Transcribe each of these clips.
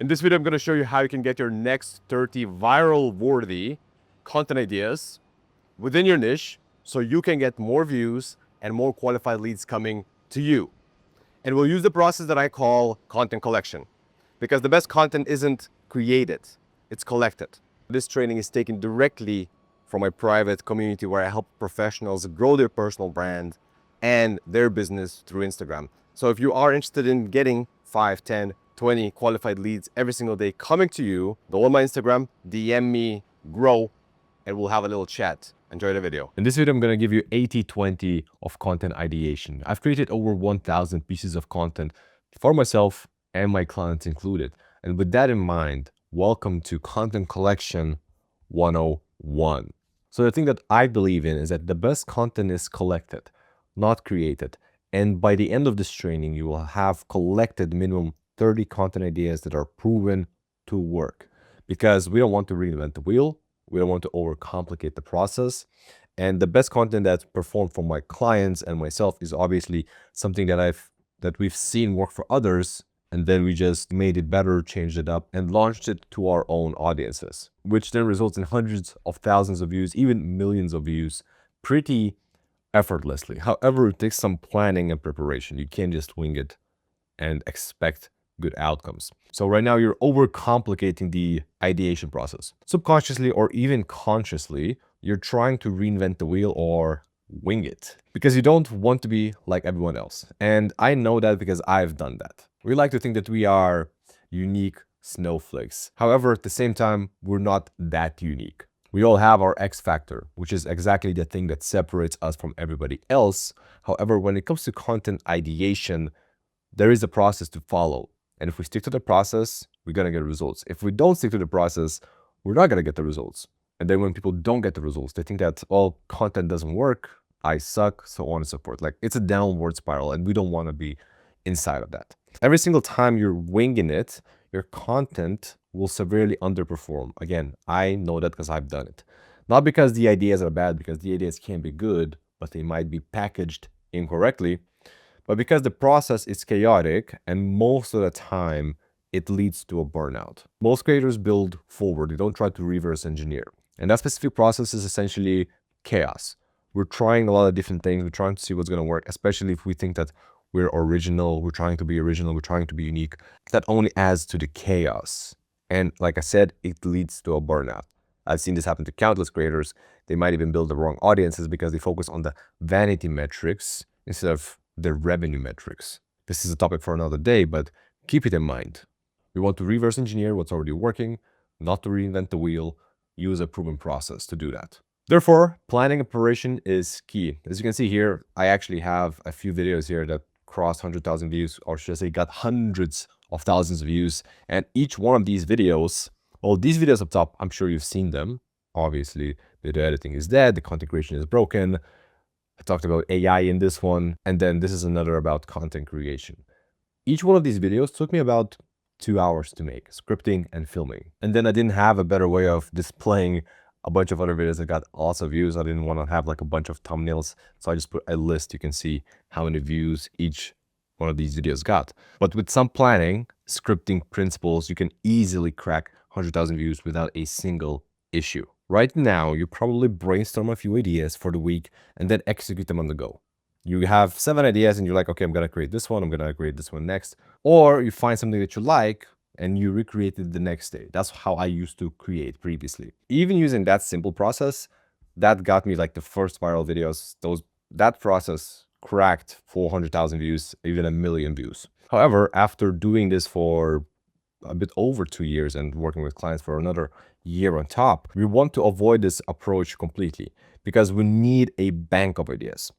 In this video, I'm going to show you how you can get your next 30 viral worthy content ideas within your niche so you can get more views and more qualified leads coming to you. And we'll use the process that I call content collection, because the best content isn't created, it's collected. This training is taken directly from my private community where I help professionals grow their personal brand and their business through Instagram. So if you are interested in getting 5, 10, 20 qualified leads every single day coming to you, go on my Instagram, DM me, grow, and we'll have a little chat. Enjoy the video. In this video, I'm going to give you 80-20 of content ideation. I've created over 1,000 pieces of content for myself and my clients included. And with that in mind, welcome to Content Collection 101. So the thing that I believe in is that the best content is collected, not created. And by the end of this training, you will have collected minimum 30 content ideas that are proven to work. Because we don't want to reinvent the wheel. We don't want to overcomplicate the process. And the best content that's performed for my clients and myself is obviously something that we've seen work for others. And then we just made it better, changed it up, and launched it to our own audiences, which then results in hundreds of thousands of views, even millions of views, pretty effortlessly. However, it takes some planning and preparation. You can't just wing it and expect good outcomes. So right now you're overcomplicating the ideation process. Subconsciously or even consciously, you're trying to reinvent the wheel or wing it because you don't want to be like everyone else. And I know that because I've done that. We like to think that we are unique snowflakes. However, at the same time, we're not that unique. We all have our X factor, which is exactly the thing that separates us from everybody else. However, when it comes to content ideation, there is a process to follow. And if we stick to the process, we're going to get results. If we don't stick to the process, we're not going to get the results. And then when people don't get the results, they think that, well, content doesn't work, I suck, so on and so forth. Like, it's a downward spiral, and we don't want to be inside of that. Every single time you're winging it, your content will severely underperform. Again, I know that because I've done it. Not because the ideas are bad, because the ideas can be good, but they might be packaged incorrectly. But because the process is chaotic and most of the time it leads to a burnout. Most creators build forward, they don't try to reverse engineer. And that specific process is essentially chaos. We're trying a lot of different things, we're trying to see what's going to work, especially if we think that we're original, we're trying to be original, we're trying to be unique. That only adds to the chaos. And like I said, it leads to a burnout. I've seen this happen to countless creators. They might even build the wrong audiences because they focus on the vanity metrics instead of the revenue metrics. This is a topic for another day, but keep it in mind. We want to reverse engineer what's already working, not to reinvent the wheel, use a proven process to do that. Therefore, planning and preparation is key. As you can see here, I actually have a few videos here that crossed 100,000 views, or should I say got hundreds of thousands of views. And each one of these videos, well, these videos up top, I'm sure you've seen them. Obviously, video editing is dead, the content creation is broken. I talked about AI in this one, and then this is another about content creation. Each one of these videos took me about 2 hours to make, scripting and filming. And then I didn't have a better way of displaying a bunch of other videos that got lots of views. I didn't want to have like a bunch of thumbnails, so I just put a list. You can see how many views each one of these videos got. But with some planning, scripting principles, you can easily crack 100,000 views without a single issue. Right now, you probably brainstorm a few ideas for the week and then execute them on the go. You have 7 ideas and you're like, okay, I'm going to create this one. I'm going to create this one next. Or you find something that you like and you recreate it the next day. That's how I used to create previously. Even using that simple process, that got me like the first viral videos. That process cracked 400,000 views, even 1 million views. However, after doing this for a bit over 2 years and working with clients for another year on top, we want to avoid this approach completely because we need a bank of ideas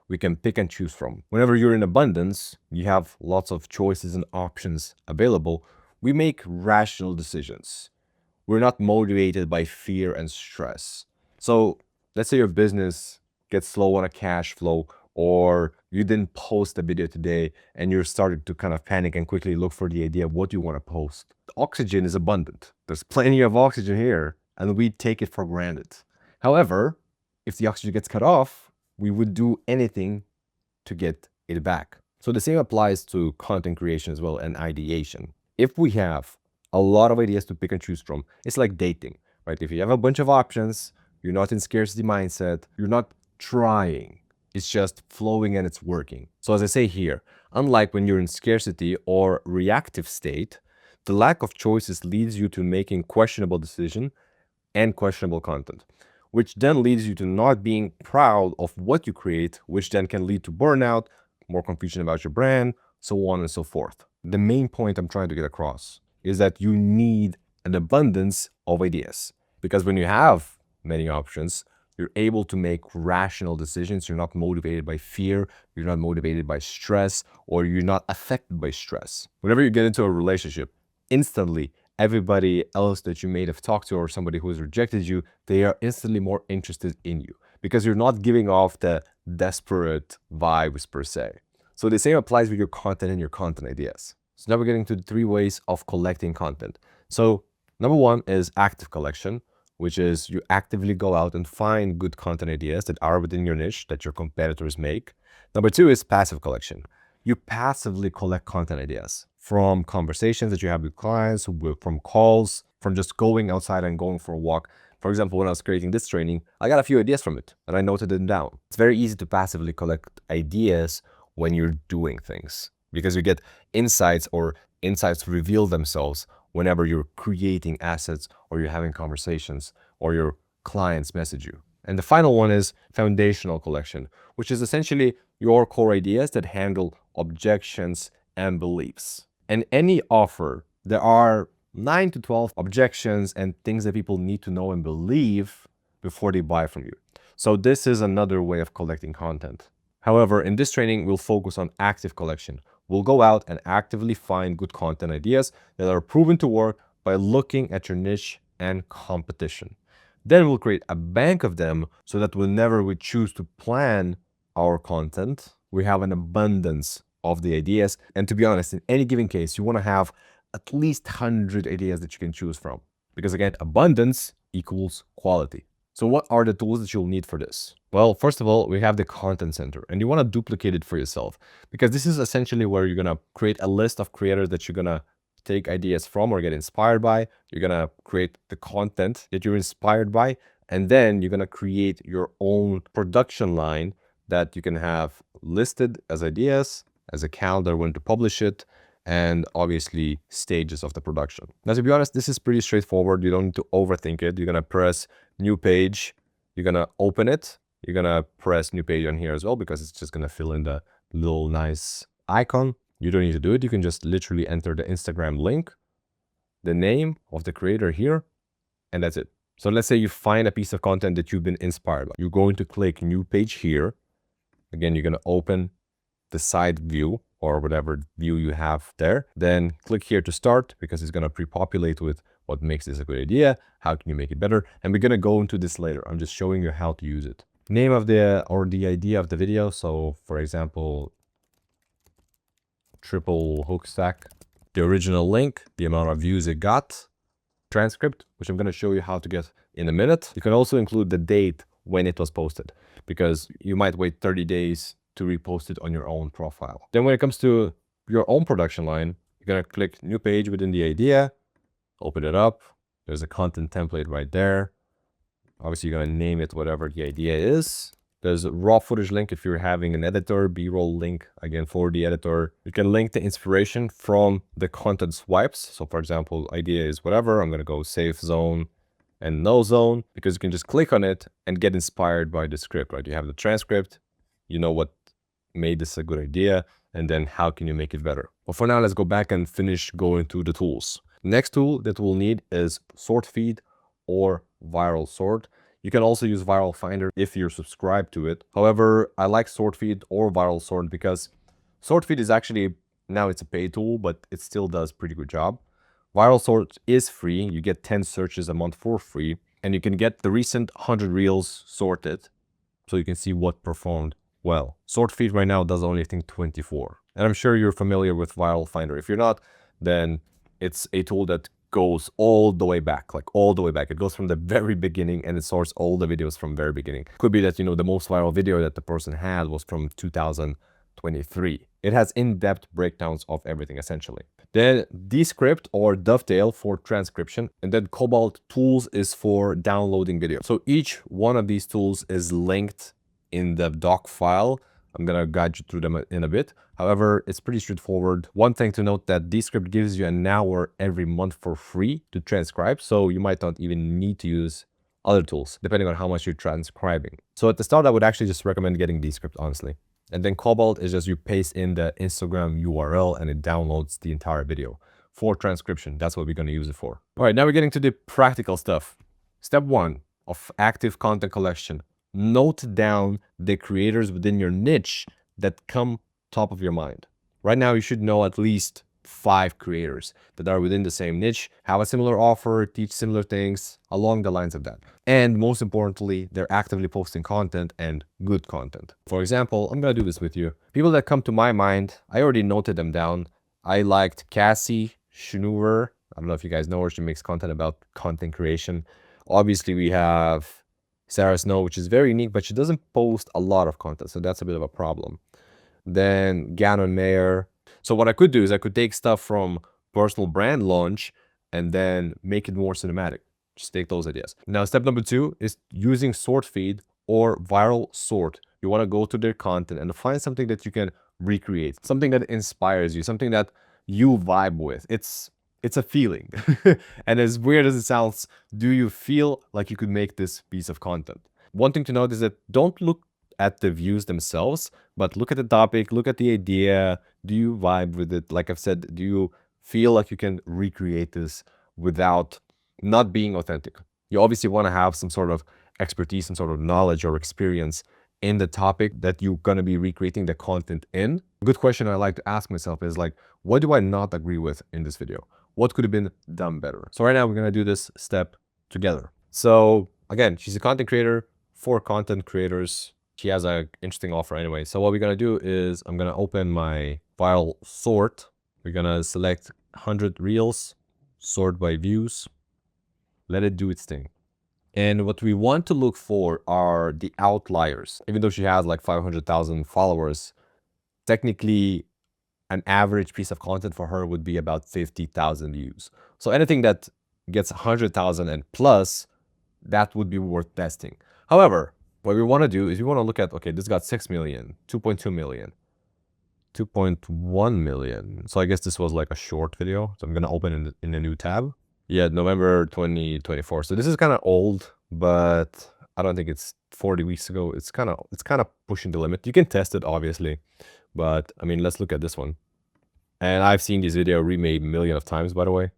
we can pick and choose from. Whenever you're in abundance, you have lots of choices and options available. We make rational decisions. We're not motivated by fear and stress. So let's say your business gets slow on a cash flow, or you didn't post a video today and you're starting to kind of panic and quickly look for the idea of what you want to post. The oxygen is abundant. There's plenty of oxygen here and we take it for granted. However, if the oxygen gets cut off, we would do anything to get it back. So the same applies to content creation as well and ideation. If we have a lot of ideas to pick and choose from. It's like dating, right? If you have a bunch of options, you're not in scarcity mindset, you're not trying. It's just flowing and it's working. So as I say here, unlike when you're in scarcity or reactive state, the lack of choices leads you to making questionable decisions and questionable content, which then leads you to not being proud of what you create, which then can lead to burnout, more confusion about your brand, so on and so forth. The main point I'm trying to get across is that you need an abundance of ideas, because when you have many options, you're able to make rational decisions. You're not motivated by fear, you're not motivated by stress, or you're not affected by stress. Whenever you get into a relationship, instantly everybody else that you may have talked to or somebody who has rejected you, they are instantly more interested in you because you're not giving off the desperate vibes per se. So the same applies with your content and your content ideas. So now we're getting to the 3 ways of collecting content. So number 1 is active collection, which is you actively go out and find good content ideas that are within your niche that your competitors make. Number 2 is passive collection. You passively collect content ideas from conversations that you have with clients, from calls, from just going outside and going for a walk. For example, when I was creating this training, I got a few ideas from it and I noted them down. It's very easy to passively collect ideas when you're doing things because you get insights, or insights reveal themselves whenever you're creating assets or you're having conversations or your clients message you. And the final one is foundational collection, which is essentially your core ideas that handle objections and beliefs. And any offer, there are 9 to 12 objections and things that people need to know and believe before they buy from you. So this is another way of collecting content. However, in this training, we'll focus on active collection. We'll go out and actively find good content ideas that are proven to work by looking at your niche and competition. Then we'll create a bank of them so that whenever we choose to plan our content, we have an abundance of the ideas. And to be honest, in any given case, you want to have at least 100 ideas that you can choose from. Because again, abundance equals quality. So what are the tools that you'll need for this? Well, first of all, we have the content center, and you want to duplicate it for yourself because this is essentially where you're going to create a list of creators that you're going to take ideas from or get inspired by. You're going to create the content that you're inspired by, and then you're going to create your own production line that you can have listed as ideas, as a calendar when to publish it, and obviously stages of the production. Now, to be honest, this is pretty straightforward. You don't need to overthink it. You're going to press new page. You're going to open it. You're going to press new page on here as well because it's just going to fill in the little nice icon. You don't need to do it. You can just literally enter the Instagram link, the name of the creator here, and that's it. So let's say you find a piece of content that you've been inspired by. You're going to click new page here. Again, you're going to open the side view or whatever view you have there. Then click here to start because it's going to pre-populate with what makes this a good idea. How can you make it better? And we're going to go into this later. I'm just showing you how to use it. Name of the idea of the video. So for example, triple hook stack, the original link, the amount of views it got, transcript, which I'm going to show you how to get in a minute. You can also include the date when it was posted because you might wait 30 days to repost it on your own profile. Then when it comes to your own production line, you're going to click new page within the idea, open it up. There's a content template right there. Obviously, you're going to name it whatever the idea is. There's a raw footage link if you're having an editor, B-roll link, again, for the editor. You can link the inspiration from the content swipes. So for example, idea is whatever. I'm going to go safe zone and no zone because you can just click on it and get inspired by the script, right? You have the transcript, you know what made this a good idea, and then how can you make it better? But for now, let's go back and finish going through the tools. Next tool that we'll need is Sort Feed or Viral Sort. You can also use Viral Finder if you're subscribed to it. However, I like Sort Feed or Viral Sort because Sort Feed is actually, now it's a paid tool, but it still does pretty good job. Viral Sort is free. You get 10 searches a month for free, and you can get the recent 100 reels sorted so you can see what performed well. Sort Feed right now does only, I think, 24. And I'm sure you're familiar with Viral Finder. If you're not, then it's a tool that goes all the way back, like all the way back. It goes from the very beginning and it sorts all the videos from very beginning. Could be that, you know, the most viral video that the person had was from 2023. It has in-depth breakdowns of everything, essentially. Then Descript or Dovetail for transcription. And then Cobalt Tools is for downloading video. So each one of these tools is linked in the doc file. I'm going to guide you through them in a bit. However, it's pretty straightforward. One thing to note that Descript gives you an hour every month for free to transcribe. So you might not even need to use other tools, depending on how much you're transcribing. So at the start, I would actually just recommend getting Descript, honestly. And then Cobalt is just you paste in the Instagram URL and it downloads the entire video for transcription. That's what we're going to use it for. All right, now we're getting to the practical stuff. Step 1 of active content collection. Note down the creators within your niche that come top of your mind. Right now, you should know at least 5 creators that are within the same niche, have a similar offer, teach similar things, along the lines of that. And most importantly, they're actively posting content and good content. For example, I'm gonna do this with you. People that come to my mind, I already noted them down. I liked Cassie Schnuver. I don't know if you guys know her. She makes content about content creation. Obviously, we have Sarah Snow, which is very unique, but she doesn't post a lot of content, so that's a bit of a problem. Then Gannon Mayer. So what I could do is I could take stuff from personal brand launch and then make it more cinematic. Just take those ideas. Now, step number 2 is using sort feed or viral sort. You want to go to their content and find something that you can recreate, something that inspires you, something that you vibe with. It's a feeling. And as weird as it sounds, do you feel like you could make this piece of content? One thing to note is that don't look at the views themselves, but look at the topic, look at the idea. Do you vibe with it? Like I've said, do you feel like you can recreate this without not being authentic? You obviously want to have some sort of expertise, some sort of knowledge or experience in the topic that you're going to be recreating the content in. A good question I like to ask myself is like, what do I not agree with in this video? What could have been done better? So right now we're going to do this step together. So again, she's a content creator for content creators. She has an interesting offer anyway. So what we're going to do is I'm going to open my viral sort. We're going to select 100 reels, sort by views, let it do its thing. And what we want to look for are the outliers. Even though she has like 500,000 followers, technically an average piece of content for her would be about 50,000 views. So anything that gets 100,000 and plus, that would be worth testing. However, what we want to do is we want to look at, okay, this got 6 million, 2.2 million, 2.1 million. So I guess this was like a short video. So I'm going to open in a new tab. Yeah, November 2024. So this is kind of old, but I don't think it's 40 weeks ago. It's kind of pushing the limit. You can test it, obviously. But I mean, let's look at this one. And I've seen this video remade a million of times, by the way.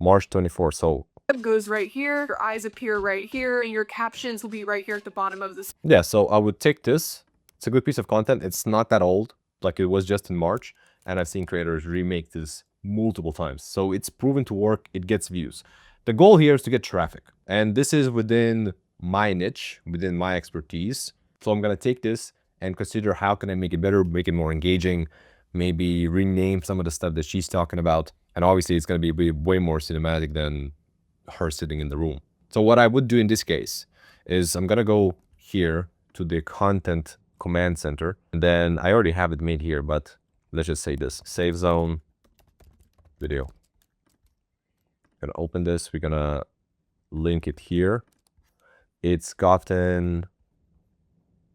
March 24. So goes right here, your eyes appear right here, and your captions will be right here at the bottom of this. Yeah, so I would take this. It's a good piece of content. It's not that old, like it was just in March. And I've seen creators remake this multiple times. So it's proven to work. It gets views. The goal here is to get traffic. And this is within my niche, within my expertise. So I'm going to take this and consider how can I make it better, make it more engaging, maybe rename some of the stuff that she's talking about. And obviously it's going to be way more cinematic than her sitting in the room. So what I would do in this case is I'm going to go here to the content command center. And then I already have it made here, but let's just say this, save zone video. Gonna open this. We're gonna link it here. It's gotten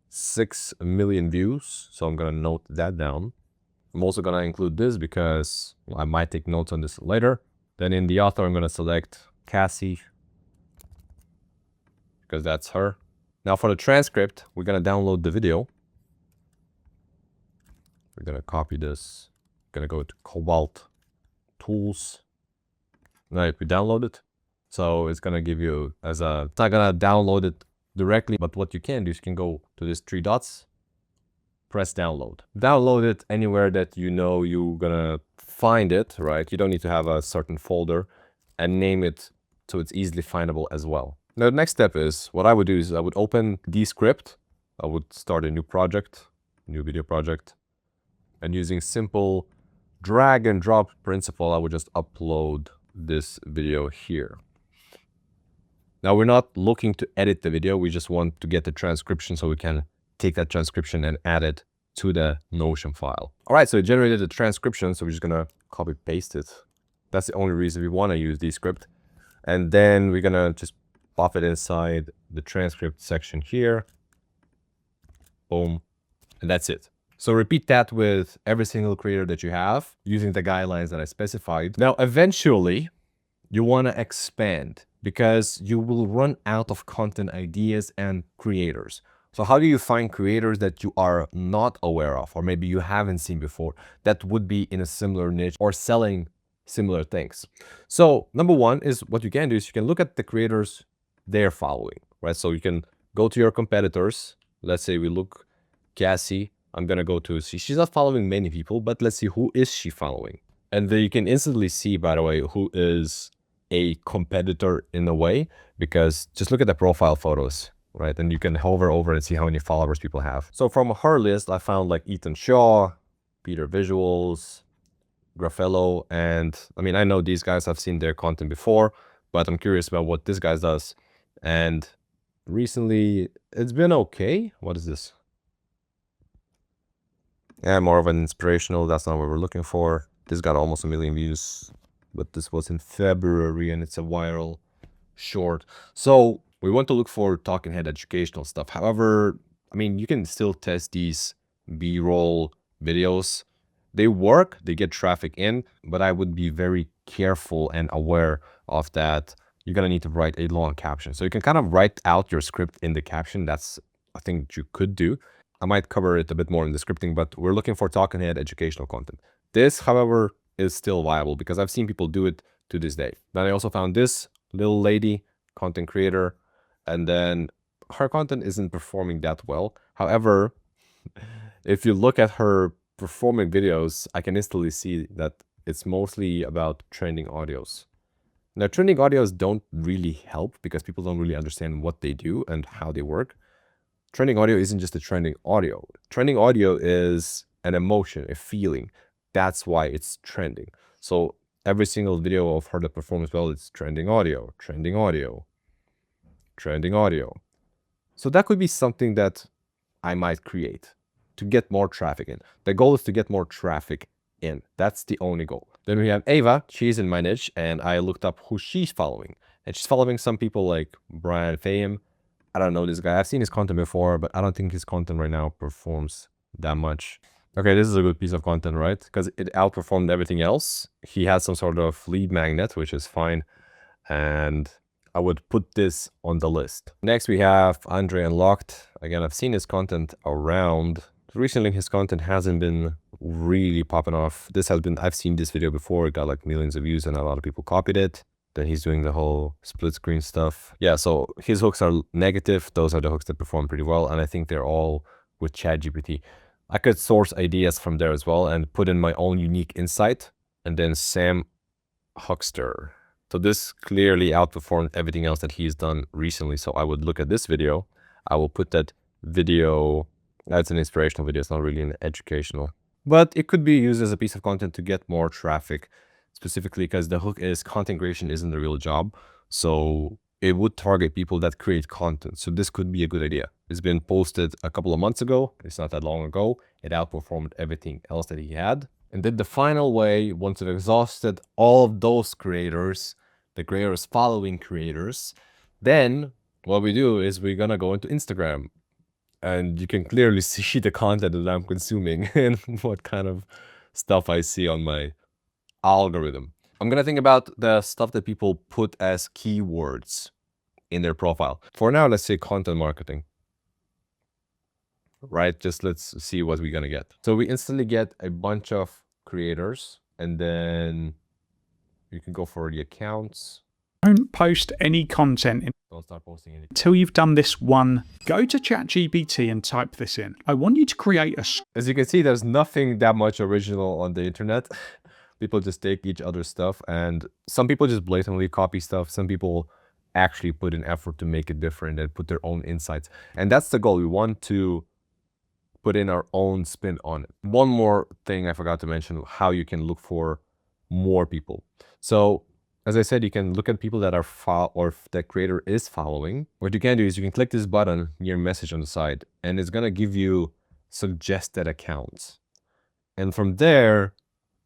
6 million views. So I'm gonna note that down. I'm also gonna include this because I might take notes on this later. Then in the author, I'm gonna select Cassie because that's her. Now for the transcript, we're gonna download the video. We're gonna copy this. Gonna go to Cobalt Tools. Now if we download it, so it's gonna give you as a, it's not gonna download it directly, but what you can do is you can go to these 3 dots, press download. Download it anywhere that you know you're gonna find it, right? You don't need to have a certain folder, and name it so it's easily findable as well. Now the next step is, what I would do is I would open Descript. I would start a new project, new video project, and using simple drag and drop principle, I would just upload this video here. Now we're not looking to edit the video. We just want to get the transcription so we can take that transcription and add it to the Notion file. All right, so it generated the transcription. So we're just gonna copy paste it. That's the only reason we want to use Descript. And then we're going to just pop it inside the transcript section here. Boom. And that's it. So repeat that with every single creator that you have using the guidelines that I specified. Now, eventually, you want to expand because you will run out of content ideas and creators. So how do you find creators that you are not aware of, or maybe you haven't seen before, that would be in a similar niche or selling similar things? So number one is what you can do is you can look at the creators they're following, right? So you can go to your competitors. Let's say we look Cassie. I'm going to go to see, she's not following many people, but let's see who is she following. And then you can instantly see, by the way, who is a competitor in a way, because just look at the profile photos, right? And you can hover over and see how many followers people have. So from her list, I found like Ethan Shaw, Peter Visuals, Graffello, and I mean, I know these guys, I've seen their content before, but I'm curious about what this guy does. And recently, it's been okay. What is this? Yeah, more of an inspirational. That's not what we're looking for. This got almost 1 million views, but this was in February and it's a viral short. So we want to look for talking head educational stuff. However, I mean, you can still test these B-roll videos. They work, they get traffic in, but I would be very careful and aware of that. You're gonna need to write a long caption. So you can kind of write out your script in the caption. That's a thing that you could do. I might cover it a bit more in the scripting, but we're looking for talking head educational content. This, however, is still viable because I've seen people do it to this day. Then I also found this little lady, content creator, and then her content isn't performing that well. However, if you look at her performing videos, I can instantly see that it's mostly about trending audios. Now, trending audios don't really help because people don't really understand what they do and how they work. Trending audio isn't just a trending audio. Trending audio is an emotion, a feeling. That's why it's trending. So every single video of her that performs well, it's trending audio, trending audio, trending audio. So that could be something that I might create to get more traffic in. The goal is to get more traffic in. That's the only goal. Then we have Ava. She's in my niche, and I looked up who she's following. And she's following some people like Brian Fame. I don't know this guy. I've seen his content before, but I don't think his content right now performs that much. Okay, this is a good piece of content, right? Because it outperformed everything else. He had some sort of lead magnet, which is fine. And I would put this on the list. Next, we have Andre Unlocked. Again, I've seen his content around. Recently, his content hasn't been really popping off. I've seen this video before. It got like millions of views and a lot of people copied it. Then he's doing the whole split screen stuff. Yeah, so his hooks are negative. Those are the hooks that perform pretty well. And I think they're all with ChatGPT. I could source ideas from there as well and put in my own unique insight. And then Sam Huckster. So this clearly outperformed everything else that he's done recently. So I would look at this video. I will put that video, that's an inspirational video. It's not really an educational, but it could be used as a piece of content to get more traffic, specifically because the hook is content creation isn't the real job. So it would target people that create content. So this could be a good idea. It's been posted a couple of months ago. It's not that long ago. It outperformed everything else that he had. And then the final way, once you've exhausted all of those creators, the creators following creators, then what we do is we're gonna go into Instagram. And you can clearly see the content that I'm consuming and what kind of stuff I see on my algorithm. I'm gonna think about the stuff that people put as keywords in their profile. For now, let's say content marketing. Right? Just let's see what we're gonna get. So we instantly get a bunch of creators, and then you can go for the accounts. Don't post any content Don't start posting anything until you've done this one. Go to ChatGPT and type this in. I want you to create a As you can see, there's nothing that much original on the internet. People just take each other's stuff, and some people just blatantly copy stuff. Some people actually put in effort to make it different and put their own insights. And that's the goal. We want to put in our own spin on it. One more thing I forgot to mention, how you can look for more people. So as I said, you can look at people that are or the creator is following. What you can do is you can click this button near message on the side, and it's gonna give you suggested accounts. And from there,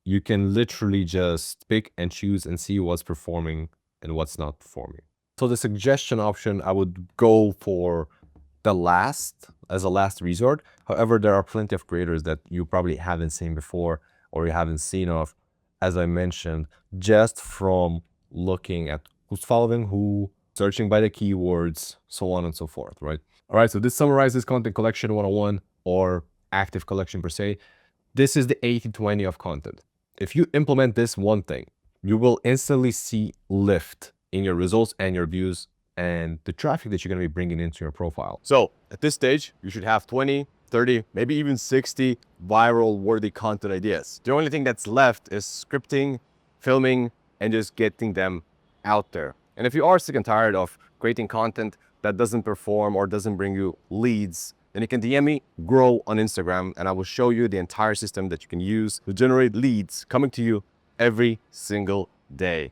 you can literally just pick and choose and see what's performing and what's not performing. So the suggestion option, I would go for the last as a last resort. However, there are plenty of creators that you probably haven't seen before or you haven't seen of, as I mentioned, just from looking at who's following who, searching by the keywords, so on and so forth, right? All right, so this summarizes content collection 101 or active collection per se. This is the 80-20 of content. If you implement this one thing, you will instantly see lift in your results and your views and the traffic that you're going to be bringing into your profile. So at this stage, you should have 20, 30, maybe even 60 viral worthy content ideas. The only thing that's left is scripting, filming, and just getting them out there. And if you are sick and tired of creating content that doesn't perform or doesn't bring you leads, then you can DM me, Grow on Instagram, and I will show you the entire system that you can use to generate leads coming to you every single day.